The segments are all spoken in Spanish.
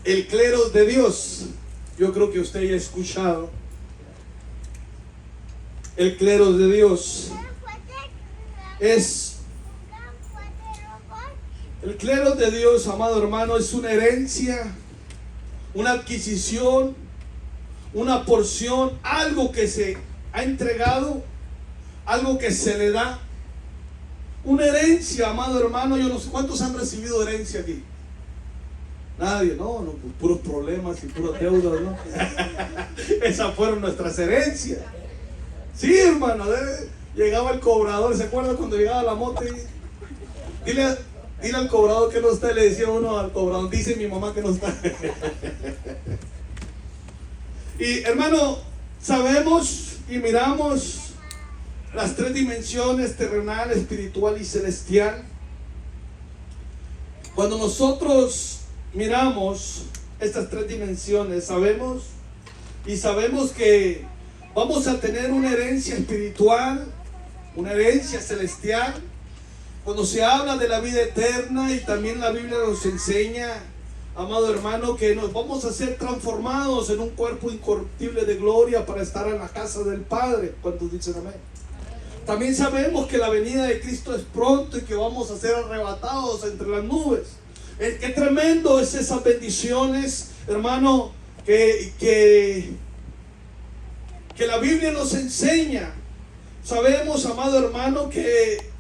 El clero de Dios. Yo creo que usted ya ha escuchado. El clero de Dios es... El clero de Dios, amado hermano, es una herencia, una adquisición, una porción, algo que se ha entregado, algo que se le da. Una herencia, amado hermano. Yo no sé cuántos han recibido herencia aquí. Nadie, no, pues puros problemas y puros deudas, ¿no? Esas fueron nuestras herencias. Sí, hermano, llegaba el cobrador. ¿Se acuerda cuando llegaba la moto? Dile al cobrador que no está. Le decía uno al cobrador: dice mi mamá que no está. Y hermano, sabemos y miramos las tres dimensiones: terrenal, espiritual y celestial. Cuando nosotros miramos estas tres dimensiones, sabemos que vamos a tener una herencia espiritual, una herencia celestial. Cuando se habla de la vida eterna, y también la Biblia nos enseña, amado hermano, que nos vamos a ser transformados en un cuerpo incorruptible de gloria para estar en la casa del Padre. ¿Cuántos dicen amén? También sabemos que la venida de Cristo es pronto y que vamos a ser arrebatados entre las nubes. Qué tremendo es esas bendiciones, hermano, que la Biblia nos enseña. Sabemos, amado hermano, que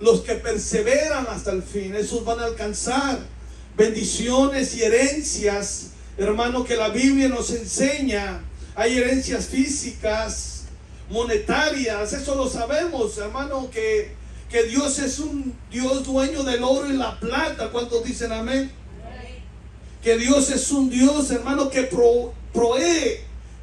los que perseveran hasta el fin, esos van a alcanzar bendiciones y herencias, hermano, que la Biblia nos enseña. Hay herencias físicas, monetarias, eso lo sabemos, hermano, que Dios es un Dios dueño del oro y la plata. ¿Cuántos dicen amén? Que Dios es un Dios, hermano, que provee.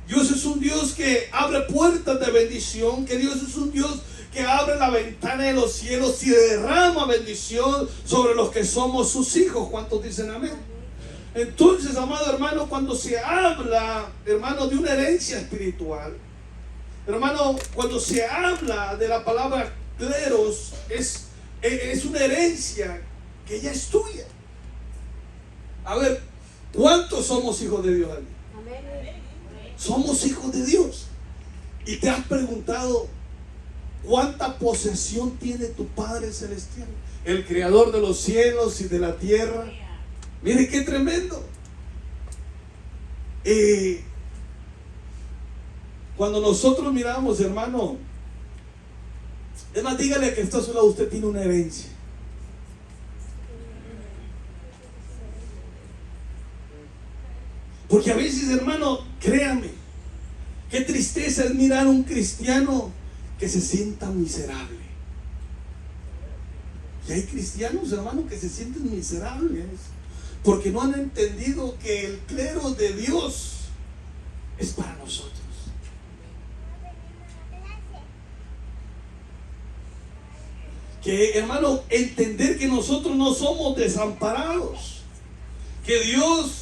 Dios es un Dios que abre puertas de bendición. Que Dios es un Dios que abre la ventana de los cielos y derrama bendición sobre los que somos sus hijos. ¿Cuántos dicen amén? Entonces, amado hermano, cuando se habla, hermano, de una herencia espiritual, hermano, cuando se habla de la palabra cleros, es una herencia que ya es tuya. A ver, ¿cuántos somos hijos de Dios aquí? Somos hijos de Dios. Y te has preguntado: ¿cuánta posesión tiene tu Padre Celestial? El creador de los cielos y de la tierra. Mire qué tremendo. Cuando nosotros miramos, hermano, es más, dígale que está a su lado: usted tiene una herencia. Porque a veces, hermano, créame, qué tristeza es mirar a un cristiano que se sienta miserable. Y hay cristianos, hermano, que se sienten miserables porque no han entendido que el clero de Dios es para nosotros. Que, hermano, entender que nosotros no somos desamparados, que Dios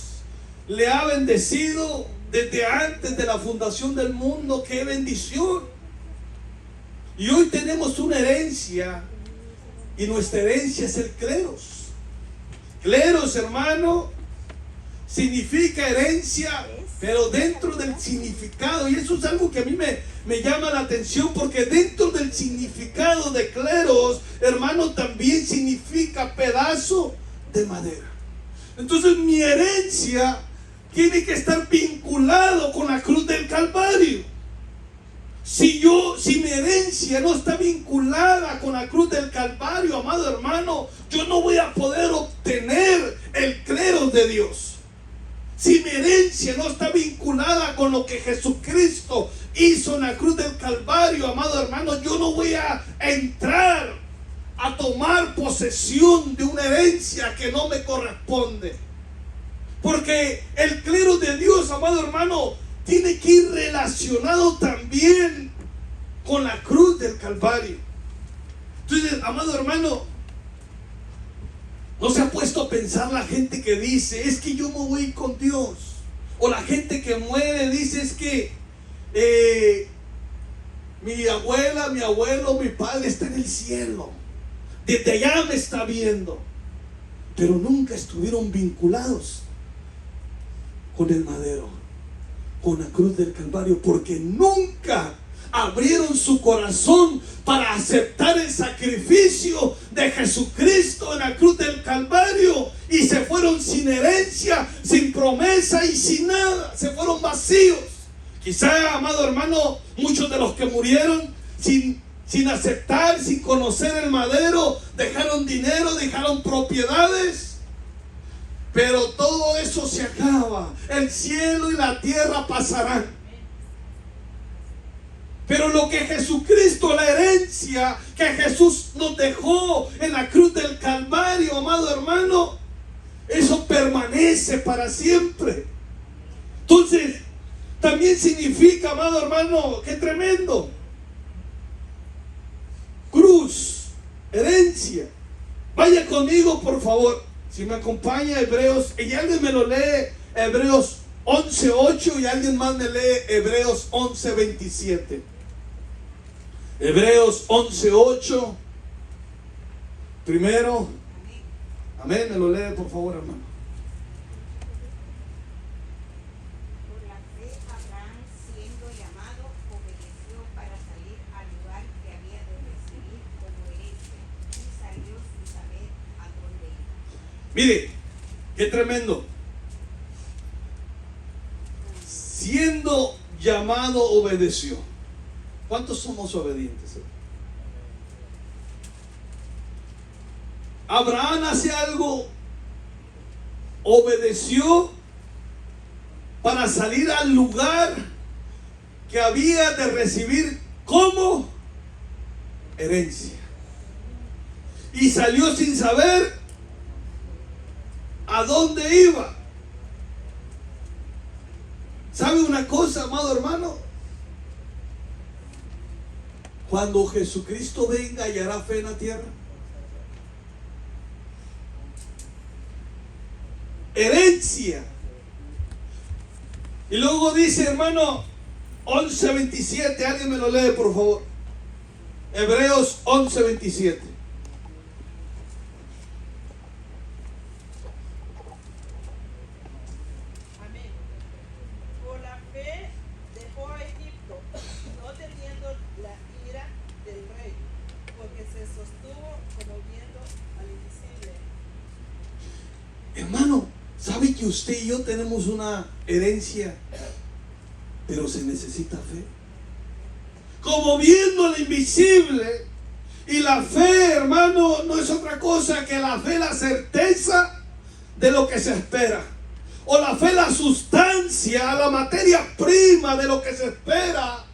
le ha bendecido desde antes de la fundación del mundo. ¡Qué bendición! Y hoy tenemos una herencia, y nuestra herencia es el cleros. Cleros, hermano, significa herencia, pero dentro del significado, y eso es algo que a mí me llama la atención, porque dentro del significado de cleros, hermano, también significa pedazo de madera. Entonces mi herencia tiene que estar vinculado con la cruz del Calvario. Si mi herencia no está vinculada con la cruz del Calvario, amado hermano, yo no voy a poder obtener el clero de Dios. Si mi herencia no está vinculada con lo que Jesucristo hizo en la cruz del Calvario, amado hermano, yo no voy a entrar a tomar posesión de una herencia que no me corresponde. Porque el clero de Dios, amado hermano, tiene que ir relacionado también con la cruz del Calvario. Entonces, amado hermano, ¿no se ha puesto a pensar la gente que dice: es que yo me voy con Dios? O la gente que muere dice: es que mi abuela, mi abuelo, mi padre está en el cielo, desde allá me está viendo. Pero nunca estuvieron vinculados con el madero, con la cruz del Calvario, porque nunca abrieron su corazón para aceptar el sacrificio de Jesucristo en la cruz del Calvario, y se fueron sin herencia, sin promesa y sin nada. Se fueron vacíos. Quizá, amado hermano, muchos de los que murieron sin aceptar, sin conocer el madero, dejaron dinero, dejaron propiedades. Pero todo eso se acaba. El cielo y la tierra pasarán. Pero lo que Jesucristo, la herencia que Jesús nos dejó en la cruz del Calvario, amado hermano, eso permanece para siempre. Entonces, también significa, amado hermano, qué tremendo. Cruz, herencia. Vaya conmigo, por favor. Si me acompaña Hebreos, y alguien me lo lee, Hebreos 11:8, y alguien más me lee Hebreos 11:27. Hebreos 11:8. Primero. Amén. Me lo lee, por favor, hermano. Por la fe, Abraham, siendo llamado, obedeció para salir al lugar que había de recibir como herencia, y salió sin saber a dónde iba. Mire, qué tremendo. Siendo llamado, obedeció. ¿Cuántos somos obedientes? Abraham hace algo, obedeció para salir al lugar que había de recibir como herencia. Y salió sin saber a dónde iba. ¿Sabe una cosa, amado hermano? Cuando Jesucristo venga, ¿hallará fe en la tierra? Herencia. Y luego dice, hermano, 11:27. Alguien me lo lee, por favor. Hebreos 11:27. Amén. Por la fe dejó a Egipto, no teniendo la ira del rey, porque se sostuvo como viendo al invisible. Hermano, ¿sabe que usted y yo tenemos una herencia? Pero se necesita fe. Como viendo al invisible. Y la fe, hermano, no es otra cosa que la fe, la certeza de lo que se espera. O la fe, la sustancia, la materia prima de lo que se espera.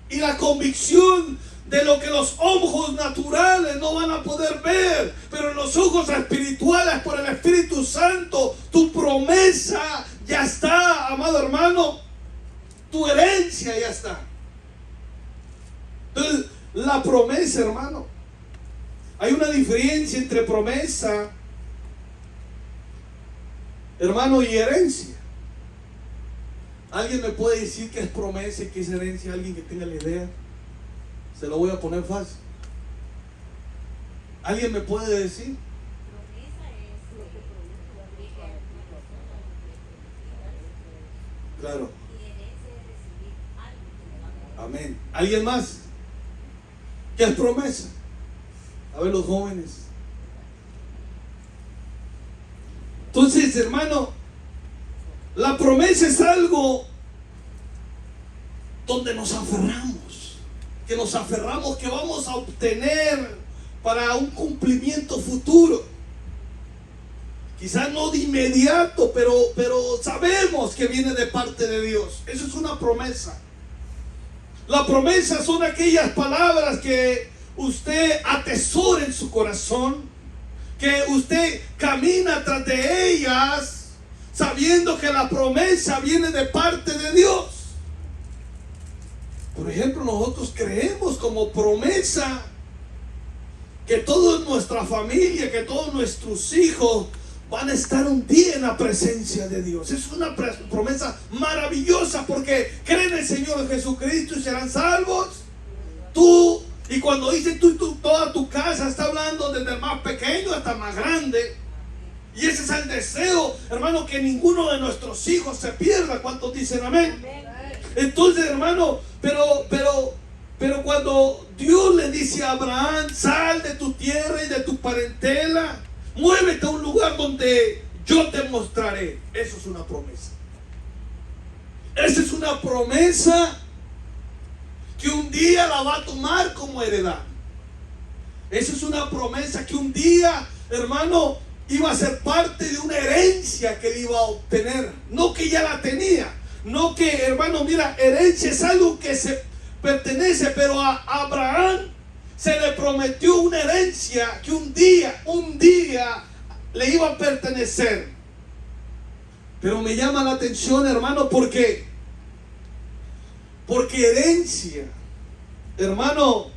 Y la convicción de lo que los ojos naturales no van a poder ver, pero en los ojos espirituales, por el Espíritu Santo, tu promesa ya está, amado hermano. Tu herencia ya está. Entonces, la promesa, hermano, hay una diferencia entre promesa, hermano, y herencia. ¿Alguien me puede decir qué es promesa y qué es herencia? ¿Alguien que tenga la idea? Se lo voy a poner fácil. ¿Alguien me puede decir? Promesa es lo que promete Claro. y herencia es recibir algo que no va a Amén. ¿Alguien más? ¿Qué es promesa? A ver, los jóvenes. Entonces, hermano, la promesa es algo donde nos aferramos, que nos aferramos que vamos a obtener para un cumplimiento futuro. Quizás no de inmediato, pero sabemos que viene de parte de Dios. Eso es una promesa. La promesa son aquellas palabras que usted atesora en su corazón, que usted camina tras de ellas, sabiendo que la promesa viene de parte de Dios. Por ejemplo, nosotros creemos como promesa que toda nuestra familia, que todos nuestros hijos van a estar un día en la presencia de Dios. Es una promesa maravillosa porque creen en el Señor Jesucristo y serán salvos. Tú, y cuando dice tú, toda tu casa, está hablando desde el más pequeño hasta el más grande. Y ese es el deseo, hermano, que ninguno de nuestros hijos se pierda. ¿Cuántos dicen amén? Entonces, hermano, pero cuando Dios le dice a Abraham, sal de tu tierra y de tu parentela, muévete a un lugar donde yo te mostraré. Eso es una promesa. Esa es una promesa que un día la va a tomar como heredad. Esa es una promesa que un día, hermano, iba a ser parte de una herencia que iba a obtener. No que ya la tenía. No que, hermano, mira, herencia es algo que se pertenece, pero a Abraham se le prometió una herencia que un día le iba a pertenecer. Pero me llama la atención, hermano, porque herencia, hermano,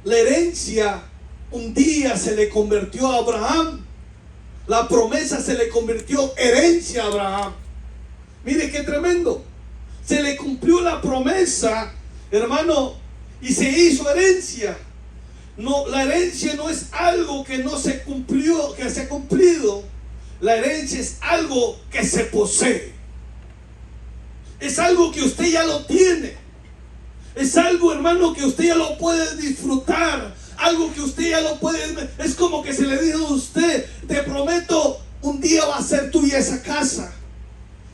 la herencia un día se le convirtió a Abraham. La promesa se le convirtió herencia a Abraham. Mire qué tremendo. Se le cumplió la promesa, hermano, y se hizo herencia. No, la herencia no es algo que no se cumplió, que se ha cumplido. La herencia es algo que se posee. Es algo que usted ya lo tiene. Es algo, hermano, que usted ya lo puede disfrutar. Algo que usted ya lo puede. Es como que se le dijo a usted, te prometo, un día va a ser tuya esa casa.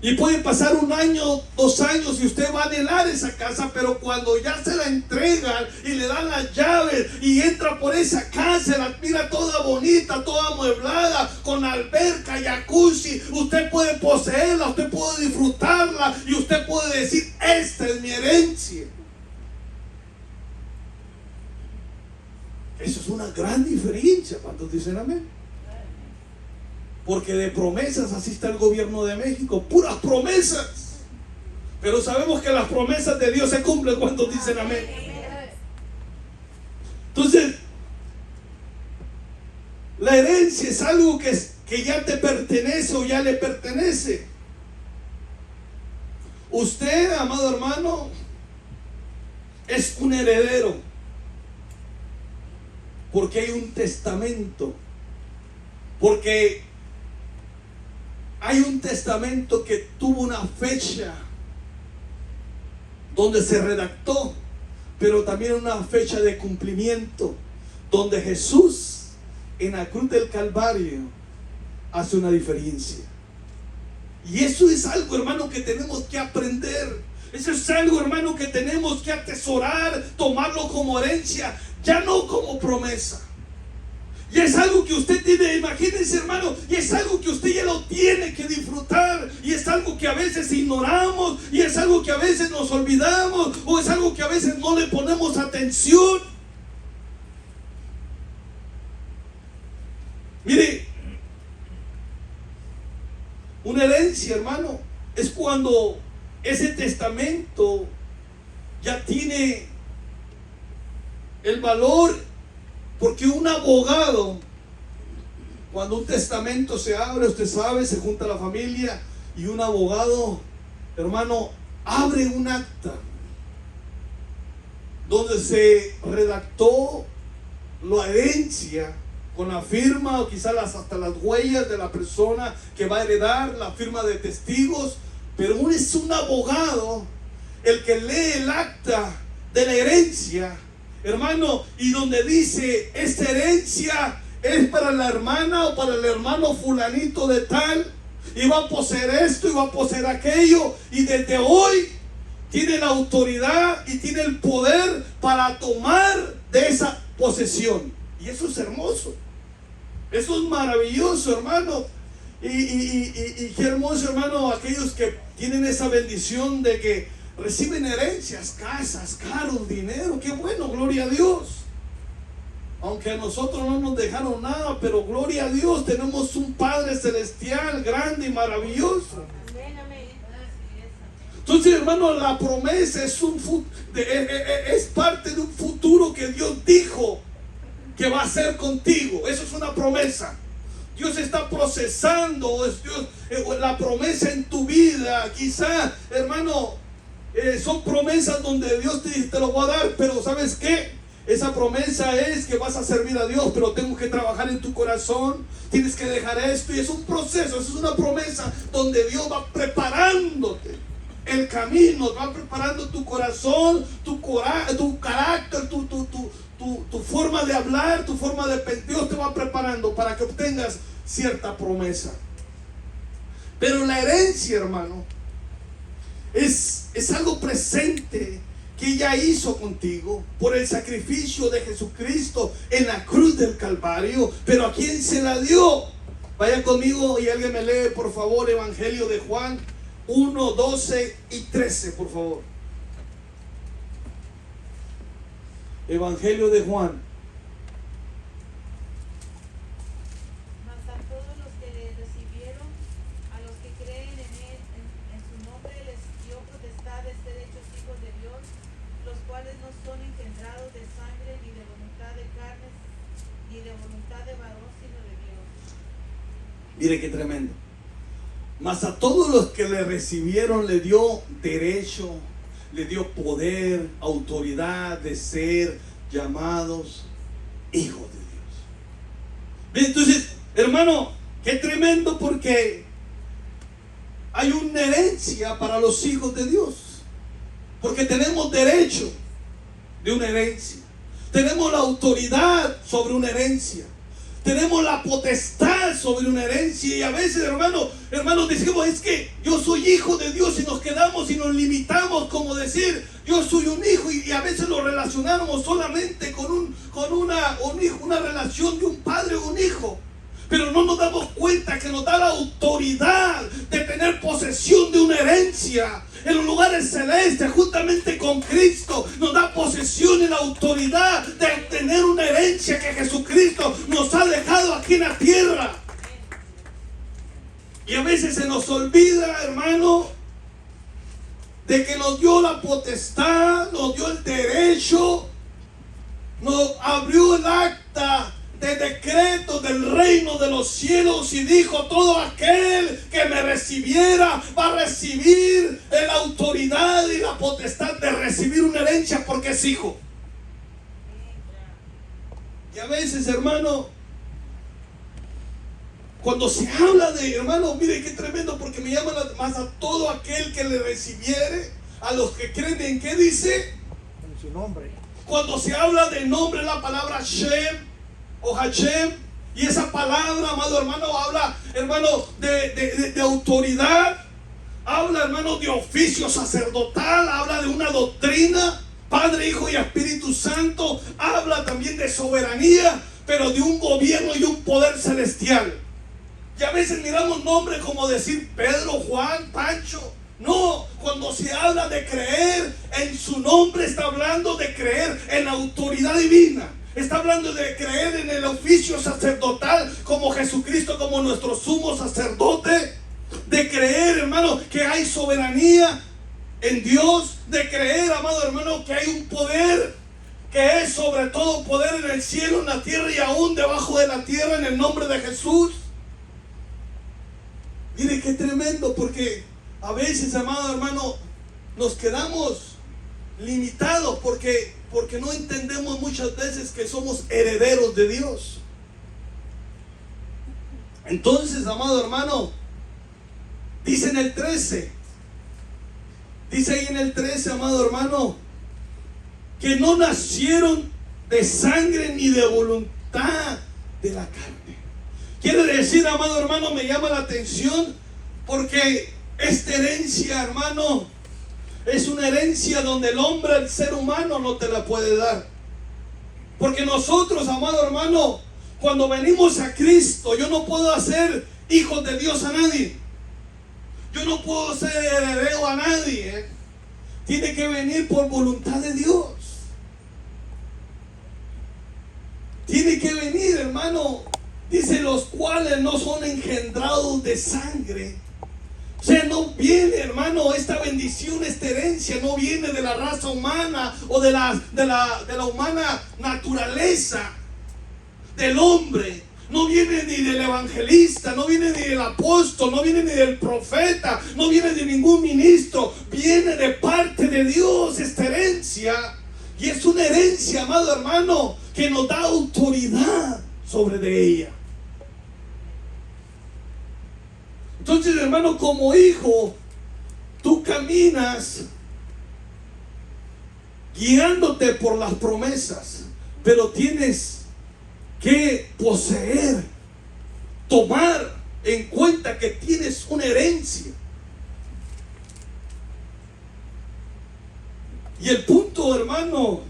Y puede pasar 1 año, 2 años y usted va a anhelar esa casa, pero cuando ya se la entregan y le dan las llaves y entra por esa casa, la mira toda bonita, toda amueblada, con alberca, jacuzzi, usted puede poseerla, usted puede disfrutarla y usted puede decir, esta es mi herencia. Eso es una gran diferencia. ¿Cuántos dicen amén? Porque de promesas así está el gobierno de México, puras promesas. Pero sabemos que las promesas de Dios se cumplen. ¿Cuántos dicen amén? Entonces, la herencia es algo que ya te pertenece o ya le pertenece. Usted, amado hermano, es un heredero, porque hay un testamento, porque hay un testamento que tuvo una fecha donde se redactó, pero también una fecha de cumplimiento, donde Jesús en la cruz del Calvario hace una diferencia. Y eso es algo, hermano, que tenemos que aprender. Eso es algo, hermano, que tenemos que atesorar, tomarlo como herencia, ya no como promesa. Y es algo que usted tiene, imagínense, hermano, y es algo que usted ya lo tiene que disfrutar. Y es algo que a veces ignoramos, y es algo que a veces nos olvidamos, o es algo que a veces no le ponemos atención. Mire, una herencia, hermano, es cuando ese testamento ya tiene el valor. Porque un abogado, cuando un testamento se abre, usted sabe, se junta la familia y un abogado, hermano, abre un acta donde se redactó la herencia con la firma o quizás hasta las huellas de la persona que va a heredar, la firma de testigos. Pero es un abogado el que lee el acta de la herencia, hermano, y donde dice, esta herencia es para la hermana o para el hermano fulanito de tal, y va a poseer esto y va a poseer aquello, y desde hoy tiene la autoridad y tiene el poder para tomar de esa posesión. Y eso es hermoso, eso es maravilloso, hermano. Y qué hermoso, hermano, aquellos que tienen esa bendición de que reciben herencias, casas, carros, dinero. Qué bueno, gloria a Dios. Aunque a nosotros no nos dejaron nada, pero gloria a Dios, tenemos un Padre celestial grande y maravilloso. Entonces, hermano, la promesa es parte de un futuro que Dios dijo que va a hacer contigo. Eso es una promesa. Dios está procesando la promesa en tu vida. Quizá, hermano, son promesas donde Dios te lo va a dar, pero ¿sabes qué? Esa promesa es que vas a servir a Dios, pero tengo que trabajar en tu corazón. Tienes que dejar esto, y es un proceso, es una promesa donde Dios va preparándote el camino, va preparando tu corazón, tu carácter, tu forma de hablar, tu forma de pensar. Dios te va preparando para que obtengas cierta promesa. Pero la herencia, hermano, es algo presente que ella hizo contigo por el sacrificio de Jesucristo en la cruz del Calvario. Pero ¿a quién se la dio? Vaya conmigo y alguien me lee, por favor, Evangelio de Juan 1, 12 y 13, por favor. Evangelio de Juan. Mas a todos los que le recibieron, a los que creen en él, en su nombre les dio potestad de ser hechos hijos de Dios, los cuales no son engendrados de sangre, ni de voluntad de carne, ni de voluntad de varón, sino de Dios. Mire qué tremendo. Mas a todos los que le recibieron le dio derecho, le dio poder, autoridad de ser llamados hijos de Dios. Bien, entonces, hermano, qué tremendo, porque hay una herencia para los hijos de Dios. Porque tenemos derecho de una herencia. Tenemos la autoridad sobre una herencia. Tenemos la potestad sobre una herencia. Y a veces, hermanos, decimos, es que yo soy hijo de Dios, y nos quedamos y nos limitamos como decir, yo soy un hijo, y a veces lo relacionamos solamente con una relación de un padre o un hijo. Pero no nos damos cuenta que nos da la autoridad de tener posesión de una herencia en los lugares celestes, juntamente con Cristo. Nos da posesión y la autoridad de obtener una herencia que Jesucristo nos ha dejado aquí en la tierra. Y a veces se nos olvida, hermano, de que nos dio la potestad, nos dio el derecho, nos abrió el acta de decreto del reino de los cielos, y dijo: todo aquel que me recibiera va a recibir la autoridad y la potestad de recibir una herencia, porque es hijo. Y a veces, hermano, cuando se habla de, hermano, mire qué tremendo, porque me llama más a todo aquel que le recibiere, a los que creen en, ¿qué dice? En su nombre. Cuando se habla de nombre, la palabra Shem o Hashem, y esa palabra, amado hermano, habla, hermano, de autoridad, habla, hermano, de oficio sacerdotal, habla de una doctrina, Padre, Hijo y Espíritu Santo, habla también de soberanía, pero de un gobierno y un poder celestial. Y a veces miramos nombres como decir Pedro, Juan, Pancho. No, cuando se habla de creer en su nombre, está hablando de creer en la autoridad divina. Está hablando de creer en el oficio sacerdotal como Jesucristo, como nuestro sumo sacerdote. De creer, hermano, que hay soberanía en Dios. De creer, amado hermano, que hay un poder que es sobre todo poder en el cielo, en la tierra y aún debajo de la tierra, en el nombre de Jesús. Mire qué tremendo, porque a veces, amado hermano, nos quedamos limitados porque no entendemos muchas veces que somos herederos de Dios. Entonces, amado hermano, dice en el 13, dice ahí en el 13, amado hermano, que no nacieron de sangre ni de voluntad de la carne. Quiere decir, amado hermano, me llama la atención porque esta herencia, hermano, es una herencia donde el hombre, el ser humano, no te la puede dar. Porque nosotros, amado hermano, cuando venimos a Cristo, yo no puedo hacer hijos de Dios a nadie. Yo no puedo ser heredero a nadie. Tiene que venir por voluntad de Dios. Tiene que venir, hermano. Dice, los cuales no son engendrados de sangre. O sea, no viene, hermano, esta bendición, esta herencia, no viene de la raza humana o de la humana naturaleza del hombre. No viene ni del evangelista, no viene ni del apóstol, no viene ni del profeta, no viene de ningún ministro. Viene de parte de Dios esta herencia. Y es una herencia, amado hermano, que nos da autoridad sobre de ella. Entonces, hermano, como hijo, tú caminas guiándote por las promesas, pero tienes que poseer, tomar en cuenta que tienes una herencia. Y el punto, hermano,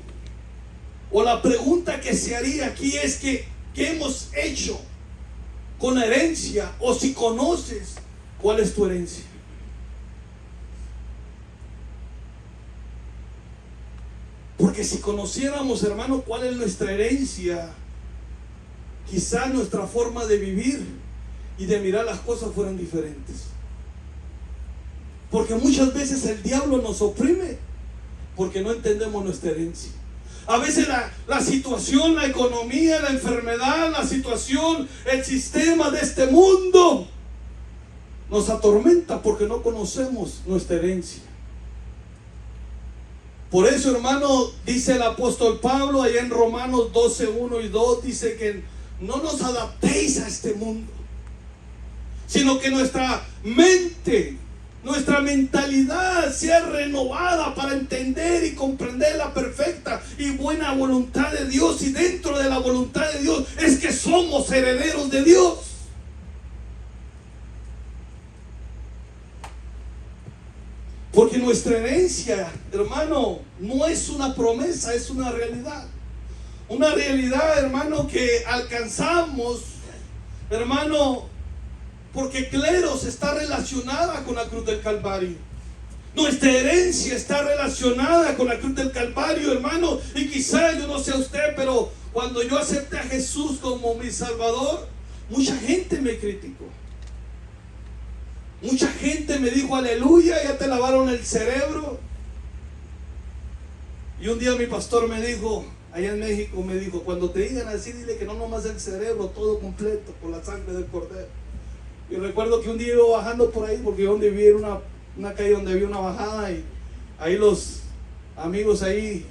o la pregunta que se haría aquí es que ¿qué hemos hecho con la herencia? O si conoces cuál es tu herencia. Porque si conociéramos, hermano, cuál es nuestra herencia, quizás nuestra forma de vivir y de mirar las cosas fueran diferentes. Porque muchas veces el diablo nos oprime porque no entendemos nuestra herencia. A veces la situación, la economía, la enfermedad, la situación, el sistema de este mundo nos atormenta porque no conocemos nuestra herencia. Por eso, hermano, dice el apóstol Pablo allá en Romanos 12, 1 y 2, dice que no nos adaptéis a este mundo, sino que nuestra mente, nuestra mentalidad sea renovada para entender y comprender la perfecta y buena voluntad de Dios. Y dentro de la voluntad de Dios es que somos herederos de Dios. Porque nuestra herencia, hermano, no es una promesa, es una realidad. Una realidad, hermano, que alcanzamos, hermano, porque Cleros está relacionada con la cruz del Calvario. Nuestra herencia está relacionada con la cruz del Calvario, hermano. Y quizá, yo no sé a usted, pero cuando yo acepté a Jesús como mi Salvador, mucha gente me criticó. Mucha gente me dijo, aleluya, ya te lavaron el cerebro. Y un día mi pastor me dijo, allá en México, me dijo, cuando te digan así, dile que no nomás el cerebro, todo completo, por la sangre del Cordero. Y recuerdo que un día iba bajando por ahí, porque yo donde vivía era una calle donde había una bajada, y ahí los amigos ahí,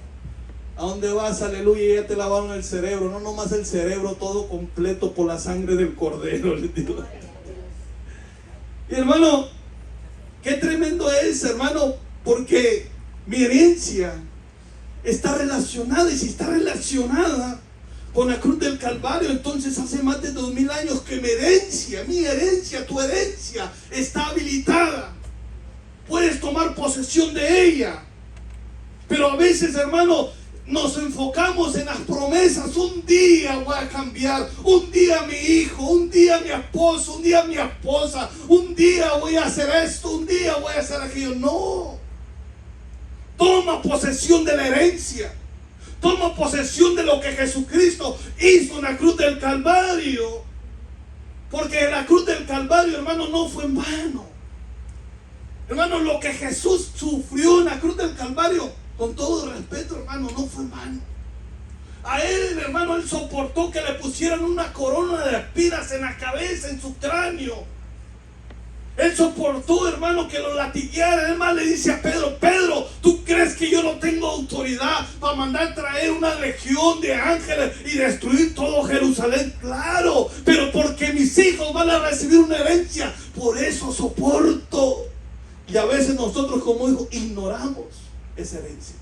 ¿a dónde vas? Aleluya, ya te lavaron el cerebro. No nomás el cerebro, todo completo por la sangre del Cordero, les digo. Y hermano, qué tremendo es, hermano, porque mi herencia está relacionada, y si está relacionada con la cruz del Calvario, entonces hace más de 2000 años que mi herencia, tu herencia está habilitada. Puedes tomar posesión de ella. Pero a veces, hermano, nos enfocamos en las promesas. Un día voy a cambiar, un día mi hijo, un día mi esposo, un día mi esposa, un día voy a hacer esto, un día voy a hacer aquello. No. Toma posesión de la herencia. Toma posesión de lo que Jesucristo hizo en la cruz del Calvario. Porque la cruz del Calvario, hermano, no fue en vano. Hermano, lo que Jesús sufrió en la cruz del Calvario, con todo respeto, hermano, no fue en vano. A él, hermano, él soportó que le pusieran una corona de espinas en la cabeza, en su cráneo. Él soportó, hermano, que lo latiguearan. Además le dice a Pedro, Pedro, ¿tú crees que yo no tengo autoridad para mandar traer una legión de ángeles y destruir todo Jerusalén? Claro, pero porque mis hijos van a recibir una herencia, por eso soporto. Y a veces nosotros como hijos ignoramos esa herencia.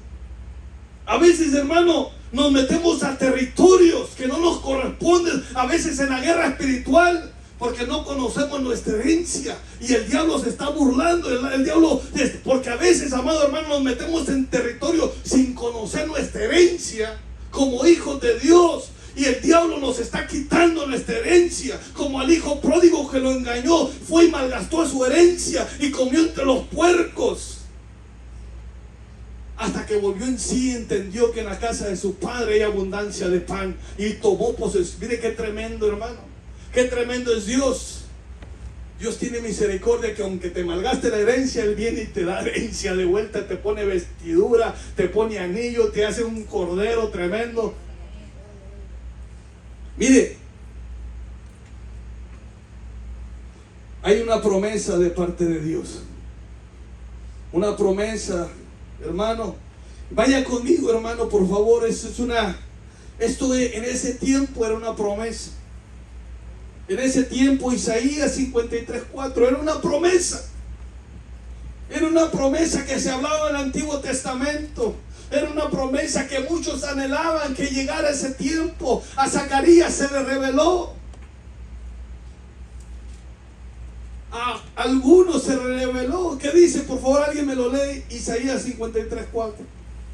A veces, hermano, nos metemos a territorios que no nos corresponden, a veces en la guerra espiritual, porque no conocemos nuestra herencia. Y el diablo se está burlando, el diablo, porque a veces, amado hermano, nos metemos en territorio sin conocer nuestra herencia como hijos de Dios. Y el diablo nos está quitando nuestra herencia, como al hijo pródigo que lo engañó, fue y malgastó su herencia y comió entre los puercos. Hasta que volvió en sí, entendió que en la casa de su padre hay abundancia de pan y tomó posesión. Mire qué tremendo, hermano, qué tremendo es Dios. Dios tiene misericordia, que aunque te malgaste la herencia, Él viene y te da herencia de vuelta, te pone vestidura, te pone anillo, te hace un cordero tremendo. Mire, hay una promesa de parte de Dios. Una promesa, hermano, Vaya conmigo, hermano, por favor. Esto en ese tiempo era una promesa. En ese tiempo Isaías 53:4 era una promesa. Era una promesa que se hablaba en el Antiguo Testamento. Era una promesa que muchos anhelaban que llegara ese tiempo. A Zacarías se le reveló. A algunos se le reveló. ¿Qué dice? Por favor, alguien me lo lee. Isaías 53:4. Ciertamente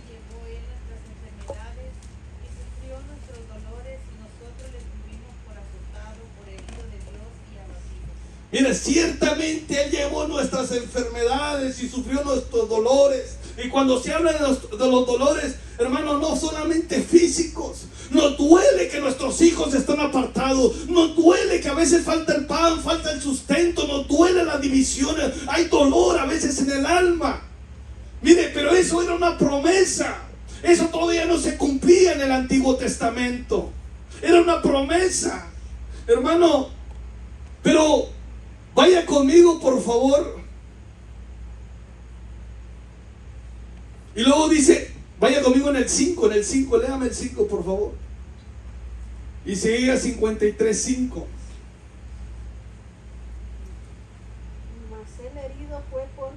llevó él nuestras enfermedades y sufrió nuestros dolores, y nosotros le tuvimos por azotado, por herido de Dios y abatido. Mire, ciertamente Él llevó nuestras enfermedades y sufrió nuestros dolores. Y cuando se habla de los dolores, hermano, no solamente físicos. Nos duele que nuestros hijos están apartados. Nos duele que a veces falta el pan, falta el sustento. Nos duele las divisiones. Hay dolor a veces en el alma. Mire, pero eso era una promesa. Eso todavía no se cumplía en el Antiguo Testamento. Era una promesa, hermano. Pero vaya conmigo, por favor. Y luego dice, vaya conmigo en el 5, léame el 5, por favor. Isaías 53:5. Mas él herido fue por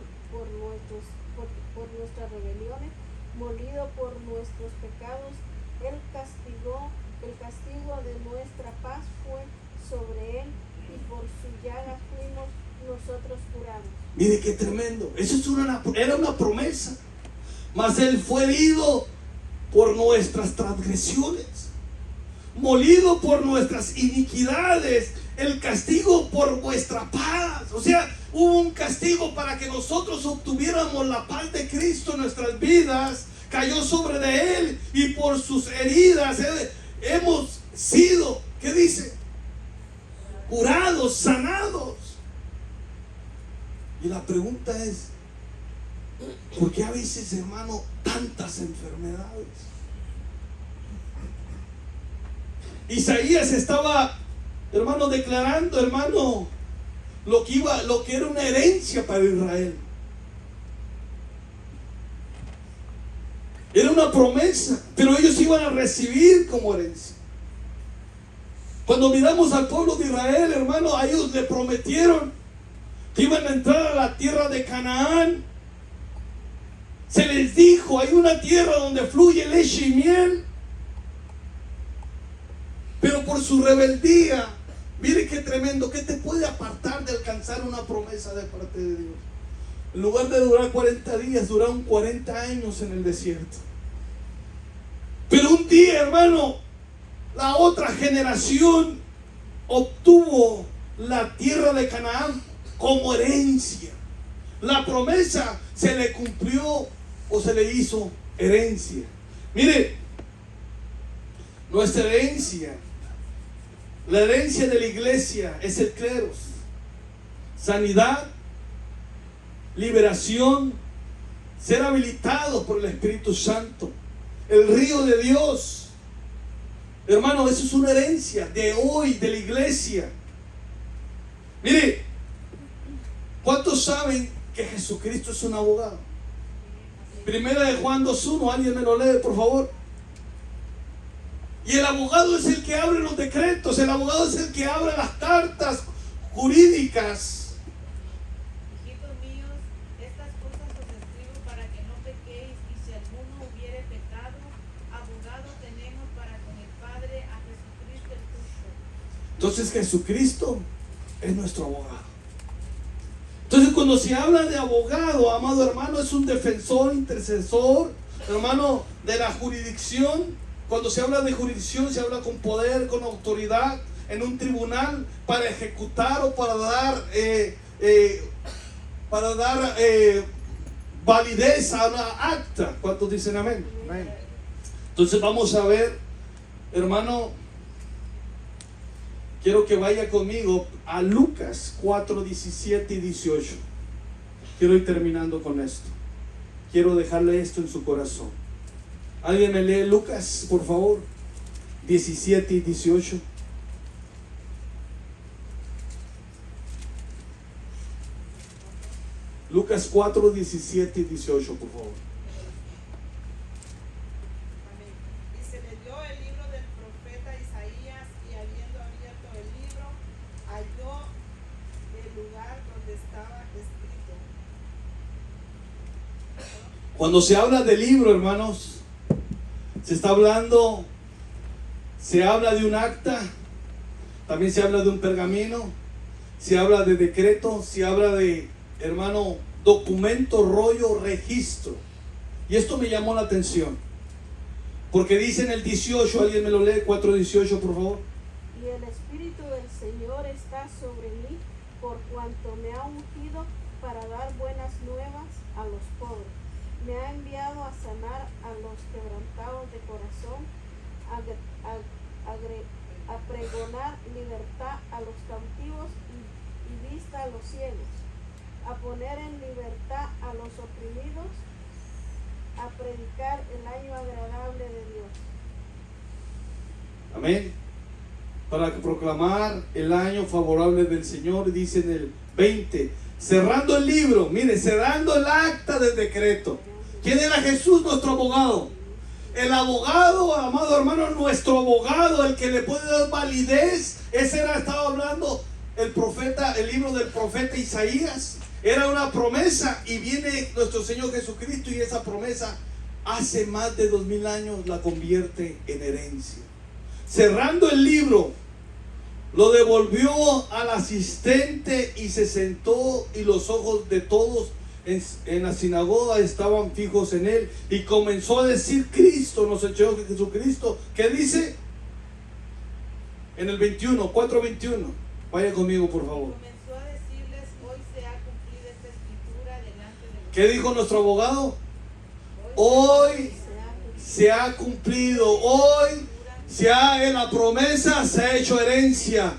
nuestras rebeliones, molido por nuestros pecados. El castigo de nuestra paz fue sobre él, y por su llaga fuimos nosotros curados. Mire qué tremendo. Eso era una promesa. Mas él fue herido por nuestras transgresiones, molido por nuestras iniquidades, el castigo por vuestra paz. O sea, hubo un castigo para que nosotros obtuviéramos la paz de Cristo en nuestras vidas. Cayó sobre de él, y por sus heridas hemos sido, ¿qué dice? Curados, sanados. Y la pregunta es, ¿por qué a veces, hermano, tantas enfermedades? Isaías estaba, hermano, declarando, hermano, lo que era una herencia para Israel. Era una promesa, pero ellos iban a recibir como herencia. Cuando miramos al pueblo de Israel, hermano, a ellos le prometieron que iban a entrar a la tierra de Canaán. Se les dijo, hay una tierra donde fluye leche y miel. Pero por su rebeldía, mire qué tremendo, ¿qué te puede apartar de alcanzar una promesa de parte de Dios? En lugar de durar 40 días, duraron 40 años en el desierto. Pero un día, hermano, la otra generación obtuvo la tierra de Canaán como herencia. La promesa se le cumplió o se le hizo herencia. Mire, nuestra herencia, la herencia de la iglesia es el cleros, sanidad, liberación, ser habilitados por el Espíritu Santo, el río de Dios. Hermano, eso es una herencia de hoy, de la iglesia. Mire, ¿cuántos saben que Jesucristo es un abogado? Primera de Juan 2:1, alguien me lo lee, por favor. Y el abogado es el que abre los decretos, el abogado es el que abre las cartas jurídicas. Hijitos míos, estas cosas os escribo para que no pequéis, y si alguno hubiere pecado, abogado tenemos para con el Padre, a Jesucristo el justo. Entonces Jesucristo es nuestro abogado. Entonces cuando se habla de abogado, amado hermano, es un defensor, intercesor, hermano, de la jurisdicción. Cuando se habla de jurisdicción, se habla con poder, con autoridad en un tribunal para ejecutar o para dar validez a una acta. ¿Cuántos dicen amén? Amén. Entonces vamos a ver, hermano, quiero que vaya conmigo a Lucas 4, 17 y 18. Quiero ir terminando con esto. Quiero dejarle esto en su corazón. ¿Alguien me lee Lucas, por favor? 17 y 18. Lucas 4, 17 y 18, por favor. Amén. Y se le dio el libro del profeta Isaías, y habiendo abierto el libro, halló el lugar donde estaba escrito. Cuando se habla de libro, hermanos, se habla de un acta, también se habla de un pergamino, se habla de decreto, se habla de, hermano, documento, rollo, registro. Y esto me llamó la atención, porque dice en el 18, alguien me lo lee, 4:18, por favor. Y el Espíritu del Señor está sobre mí, por cuanto me ha ungido para dar buenas nuevas a los pobres. Me ha enviado a sanar a los quebrantados de corazón, a pregonar libertad a los cautivos y vista a los ciegos, a poner en libertad a los oprimidos, a predicar el año agradable de Dios. Amén. Para proclamar el año favorable del Señor, dice en el 20, cerrando el libro, mire, cerrando el acta del decreto. ¿Quién era Jesús, nuestro abogado? El abogado, amado hermano, nuestro abogado, el que le puede dar validez. Ese era, estaba hablando el profeta, el libro del profeta Isaías. Era una promesa, y viene nuestro Señor Jesucristo, y esa promesa hace más de 2000 años la convierte en herencia. Cerrando el libro, lo devolvió al asistente y se sentó, y los ojos de todos en la sinagoga estaban fijos en él, y comenzó a decir Cristo, nuestro Señor Jesucristo. ¿Qué dice? En el 21, 4:21. Vaya conmigo, por favor. Comenzó a decirles: hoy se ha cumplido esta escritura delante de vosotros. ¿Qué dijo nuestro abogado? Hoy se ha cumplido, hoy la promesa se ha hecho herencia.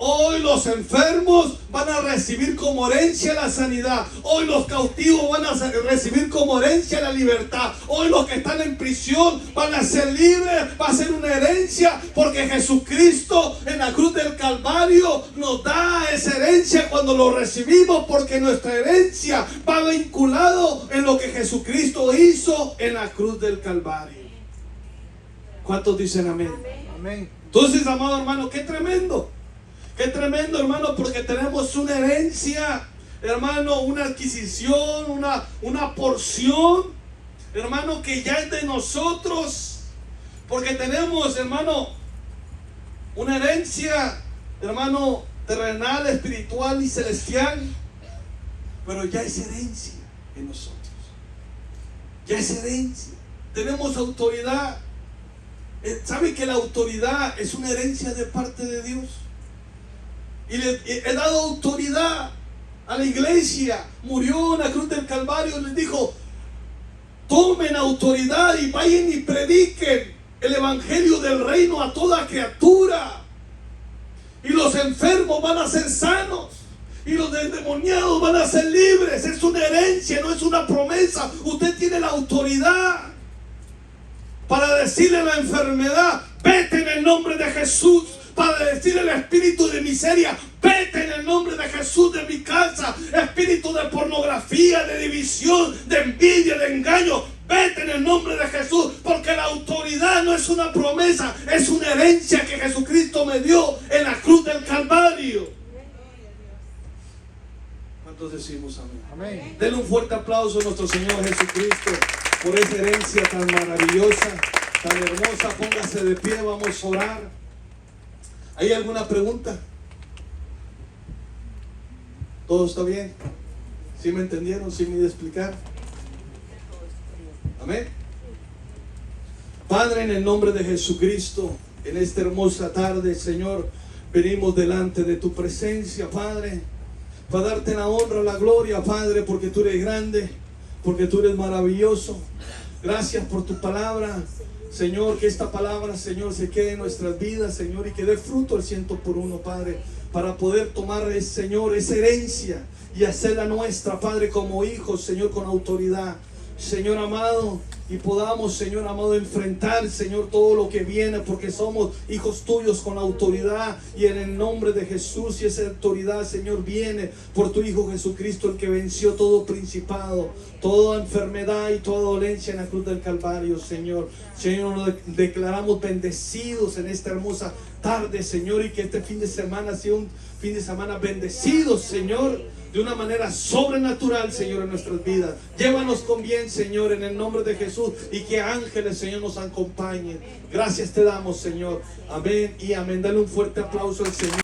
Hoy los enfermos van a recibir como herencia la sanidad. Hoy los cautivos van a recibir como herencia la libertad. Hoy los que están en prisión van a ser libres. Va a ser una herencia, porque Jesucristo en la cruz del Calvario nos da esa herencia cuando lo recibimos, porque nuestra herencia va vinculado en lo que Jesucristo hizo en la cruz del Calvario. ¿Cuántos dicen amén? Amén. Entonces, amado hermano, qué tremendo, hermano, porque tenemos una herencia, hermano, una adquisición, una porción, hermano, que ya es de nosotros, porque tenemos, hermano, una herencia, hermano, terrenal, espiritual y celestial, pero ya es herencia en nosotros, ya es herencia, tenemos autoridad. ¿Sabe que la autoridad es una herencia de parte de Dios? Y le he dado autoridad a la iglesia. Murió en la cruz del Calvario y les dijo: tomen autoridad y vayan y prediquen el evangelio del reino a toda criatura. Y los enfermos van a ser sanos, y los endemoniados van a ser libres. Es una herencia, no es una promesa. Usted tiene la autoridad para decirle a la enfermedad: vete en el nombre de Jesús. Para decirle al espíritu de miseria: vete en el nombre de Jesús de mi casa. Espíritu de pornografía, de división, de envidia, de engaño, vete en el nombre de Jesús. Porque la autoridad no es una promesa, es una herencia que Jesucristo me dio en la cruz del Calvario. ¿Cuántos decimos amén? Amén. Denle un fuerte aplauso a nuestro Señor Jesucristo por esa herencia tan maravillosa, tan hermosa. Póngase de pie, vamos a orar. ¿Hay alguna pregunta? ¿Todo está bien? ¿Sí me entendieron? ¿Sí me iba a explicar? Amén. Padre, en el nombre de Jesucristo, en esta hermosa tarde, Señor, venimos delante de tu presencia, Padre, para darte la honra, la gloria, Padre, porque tú eres grande, porque tú eres maravilloso. Gracias por tu palabra, Señor, que esta palabra, Señor, se quede en nuestras vidas, Señor, y que dé fruto al 100%, Padre, para poder tomar, Señor, esa herencia y hacerla nuestra, Padre, como hijos, Señor, con autoridad. Señor amado, y podamos, Señor amado, enfrentar, Señor, todo lo que viene, porque somos hijos tuyos con autoridad, y en el nombre de Jesús, y esa autoridad, Señor, viene por tu Hijo Jesucristo, el que venció todo principado, toda enfermedad y toda dolencia en la cruz del Calvario, Señor. Señor, nos declaramos bendecidos en esta hermosa tarde, Señor, y que este fin de semana sea un fin de semana bendecido, Señor, de una manera sobrenatural, Señor, en nuestras vidas. Llévanos con bien, Señor, en el nombre de Jesús, y que ángeles, Señor, nos acompañen. Gracias te damos, Señor. Amén y amén. Dale un fuerte aplauso al Señor.